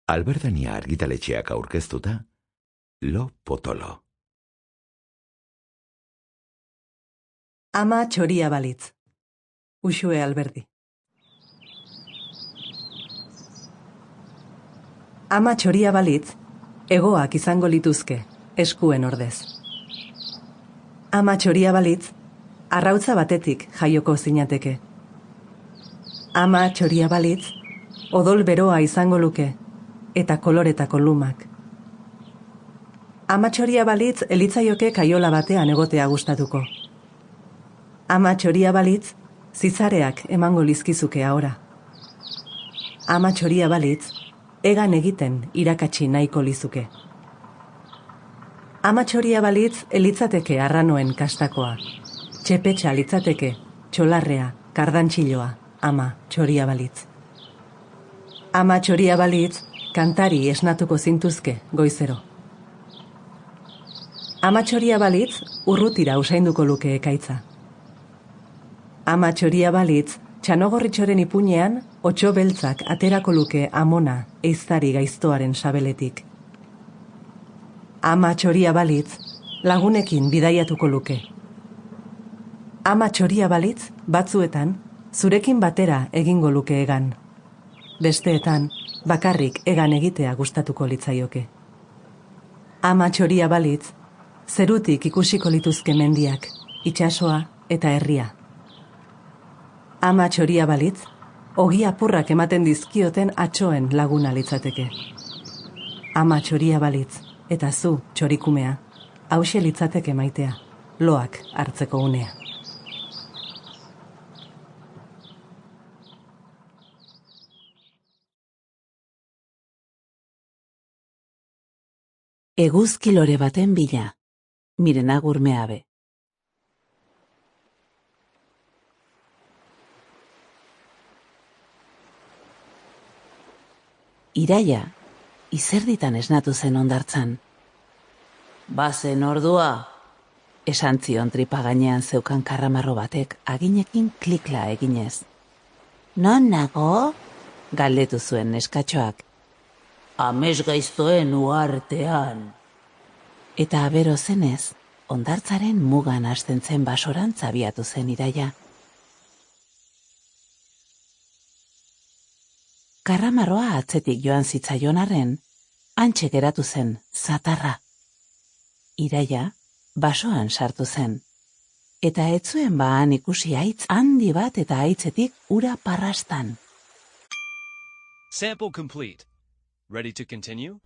Alberdania argitaletxeak aurkeztuta, Lo potolo. Ama txoria balitz. Uxue Alberdi. Ama txoria balitz, hegoak izango lituzke, eskuen ordez. Ama txoria balitz, arrautza batetik jaioko zinateke. Ama txoria balitz, odol beroa izango luke, eta koloretako lumak. Ama txoria balitz, elitzaioke kaiola batean egotea gustatuko. Ama txoria balitz, zizareak emango lizkizuke ahora. Ama txoria balitz, egan egiten irakatsi nahiko lizuke. Ama txoria balitz, elitzateke arranoen kastakoa. Txepetxa litzateke, txolarrea, kardantxiloa, ama txoria balitz. Ama txoria balitz, kantari esnatuko zintuzke goizero. Ama txoria balitz, urrutira usainduko luke ekaitza. Ama txoria balitz, txanogorritxoren ipuinean, otxo beltzak aterako luke amona eiztari gaiztoaren sabeletik. Ama txoria balitz, lagunekin bidaiatuko luke. Ama txoria balitz, batzuetan, zurekin batera egingo luke egan. Besteetan, bakarrik egan egitea gustatuko litzaioke. Ama txoria balitz, zerutik ikusiko lituzke mendiak, itsasoa eta herria. Ama txoria balitz, ogi apurrak ematen dizkioten atxoen laguna litzateke. Ama txoria balitz, eta zu txorikumea, hauxe litzateke maitea, loak hartzeko unea. Eguzkilore baten bila, Miren Agurmeabe. Iraia, izerditan esnatu zen hondartzan. Bazen ordua, esan zion tripa gainean zeukan karramarro batek aginekin klikla eginez. Non nago? Galdetu zuen neskatxoak. Amez gaiztoen uartean. Eta abero zenez, hondartzaren mugan hasten zen basorantz abiatu zen Iraia. Karramarroa atzetik joan zitzaion arren, hantxe geratu zen, zatarra. Iraia, basoan sartu zen. Eta ez zuen baan ikusi haitz handi bat eta haitzetik ura parrastan. Sample complete. Ready to continue?